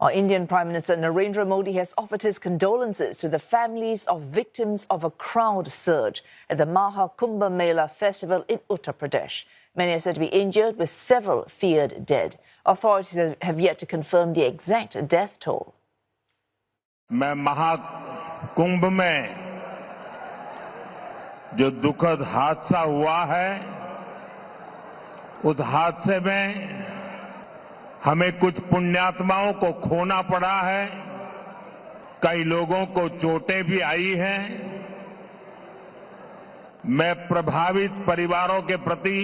Our Indian Prime Minister Narendra Modi has offered his condolences to the families of victims of a crowd surge at the Maha Kumbh Mela festival in Uttar Pradesh. Many are said to be injured, with several feared dead. Authorities have yet to confirm the exact death toll. मैं महा कुंभ में जो दुखद हादसा हुआ है, उस हादसे में हमें कुछ पुण्यात्माओं को खोना पड़ा है, कई लोगों को चोटें भी आई हैं। मैं प्रभावित परिवारों के प्रति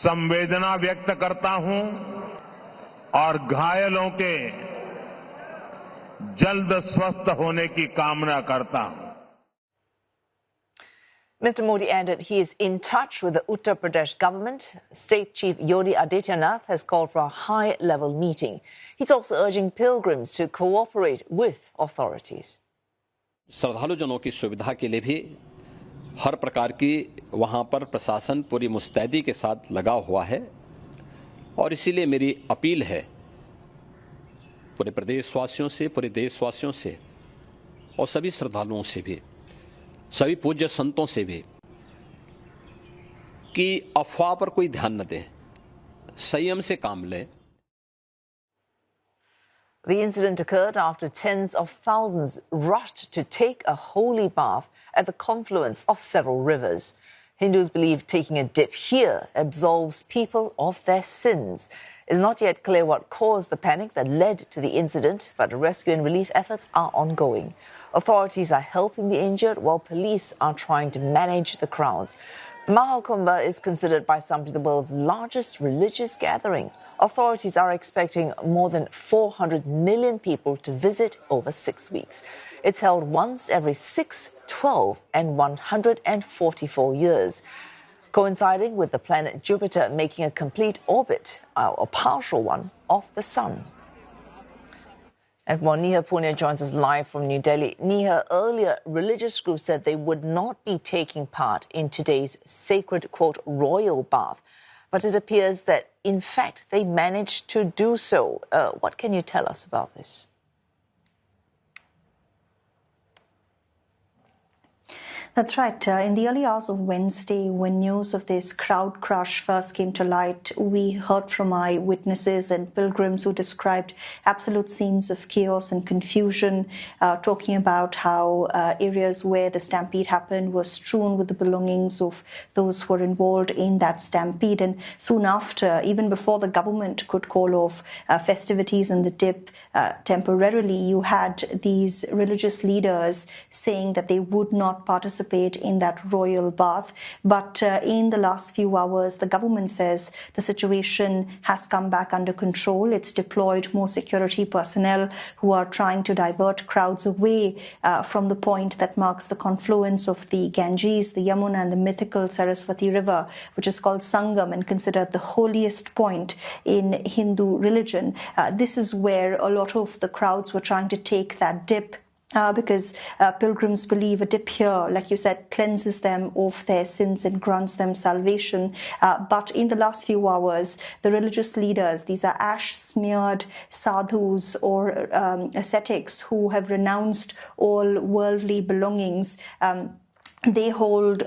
संवेदना व्यक्त करता हूं और घायलों के जल्द स्वस्थ होने की कामना करता हूं। Mr. Modi added he is in touch with the Uttar Pradesh government. State Chief Yogi Adityanath has called for a high-level meeting. He's also urging pilgrims to cooperate with authorities. श्रद्धालुजनों की सुविधा के लिए भी हर प्रकार की वहां पर प्रशासन पूरी मुस्तैदी के साथ लगा हुआ है और इसीलिए मेरी अपील है पूरे प्रदेशवासियों से, पूरे देशवासियों से और सभी श्रद्धालुओं से भी, सभी पूज्य संतों से भी कि अफवाह पर कोई ध्यान न दें, संयम से काम लें। The incident occurred after tens of thousands rushed to take a holy bath at the confluence of several rivers. Hindus believe taking a dip here absolves people of their sins. It's not yet clear what caused the panic that led to the incident, but rescue and relief efforts are ongoing. Authorities are helping the injured while police are trying to manage the crowds. The Maha Kumbh is considered by some to be the world's largest religious gathering. Authorities are expecting more than 400 million people to visit over 6 weeks. It's held once every 6, 12 and 144 years, coinciding with the planet Jupiter making a complete orbit, a partial one, of the Sun. And more, Neha Poonia joins us live from New Delhi. Neha, earlier religious groups said they would not be taking part in today's sacred, quote, royal bath. But it appears that, in fact, they managed to do so. What can you tell us about this? That's right. In the early hours of Wednesday, when news of this crowd crush first came to light, we heard from eyewitnesses and pilgrims who described absolute scenes of chaos and confusion, talking about how areas where the stampede happened were strewn with the belongings of those who were involved in that stampede. And soon after, even before the government could call off festivities in the dip temporarily, you had these religious leaders saying that they would not participate in that royal bath. But in the last few hours, the government says the situation has come back under control. It's deployed more security personnel who are trying to divert crowds away from the point that marks the confluence of the Ganges, the Yamuna and the mythical Saraswati River, which is called Sangam and considered the holiest point in Hindu religion. This is where a lot of the crowds were trying to take that dip, because pilgrims believe a dip here, like you said, cleanses them of their sins and grants them salvation. But in the last few hours, the religious leaders, these are ash-smeared sadhus or ascetics who have renounced all worldly belongings, they hold,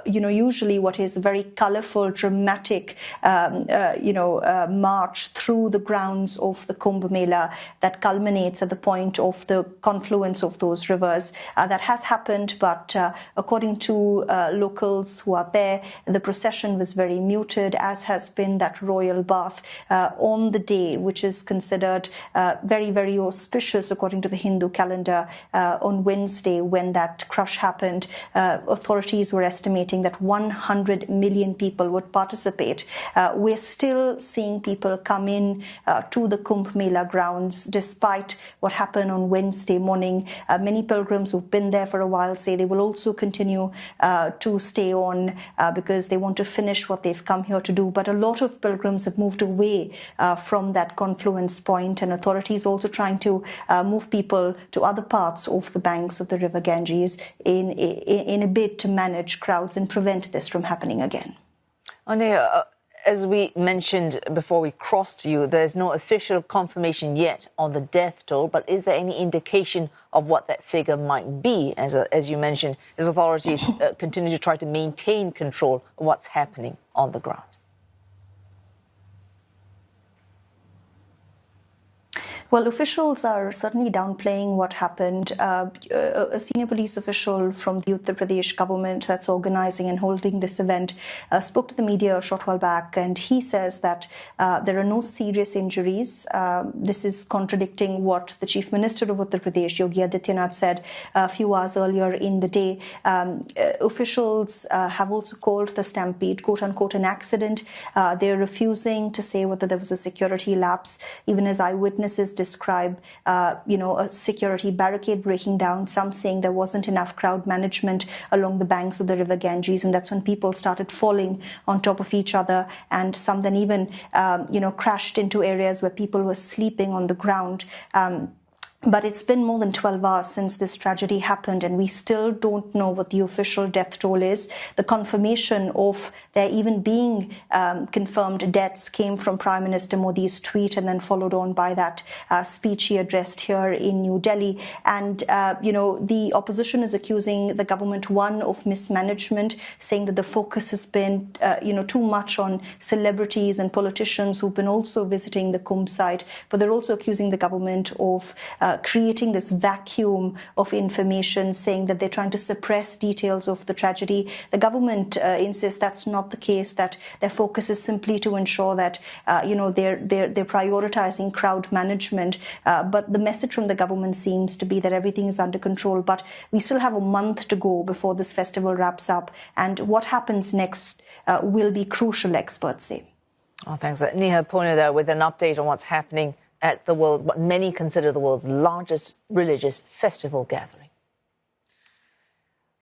usually what is a very colorful, dramatic, march through the grounds of the Kumbh Mela that culminates at the point of the confluence of those rivers. That has happened, but according to locals who are there, the procession was very muted, as has been that royal bath on the day, which is considered very, very auspicious according to the Hindu calendar. On Wednesday, when that crush happened, authorities were estimating that 100 million people would participate. We're still seeing people come in to the Kumbh Mela grounds despite what happened on Wednesday morning. Many pilgrims who've been there for a while say they will also continue to stay on because they want to finish what they've come here to do. But a lot of pilgrims have moved away from that confluence point, and authorities also trying to move people to other parts of the banks of the river Ganges in a bid to manage crowds and prevent this from happening again. Neha, as we mentioned before we crossed you, there's no official confirmation yet on the death toll, but is there any indication of what that figure might be? As you mentioned, as authorities continue to try to maintain control of what's happening on the ground. Well, officials are certainly downplaying what happened. A senior police official from the Uttar Pradesh government that's organizing and holding this event spoke to the media a short while back, and he says that there are no serious injuries. This is contradicting what the Chief Minister of Uttar Pradesh, Yogi Adityanath, said a few hours earlier in the day. Officials have also called the stampede, quote-unquote, an accident. They're refusing to say whether there was a security lapse, even as eyewitnesses describe, a security barricade breaking down, some saying there wasn't enough crowd management along the banks of the river Ganges, and that's when people started falling on top of each other, and some then even, crashed into areas where people were sleeping on the ground. But it's been more than 12 hours since this tragedy happened, and we still don't know what the official death toll is. The confirmation of there even being confirmed deaths came from Prime Minister Modi's tweet, and then followed on by that speech he addressed here in New Delhi. And, the opposition is accusing the government, one, of mismanagement, saying that the focus has been, too much on celebrities and politicians who've been also visiting the Kumbh site. But they're also accusing the government of creating this vacuum of information, saying that they're trying to suppress details of the tragedy. The government insists that's not the case, that their focus is simply to ensure that, they're prioritizing crowd management. But the message from the government seems to be that everything is under control. But we still have a month to go before this festival wraps up. And what happens next will be crucial, experts say. Oh, thanks. Neha Poonia there with an update on what's happening at what many consider the world's largest religious festival gathering.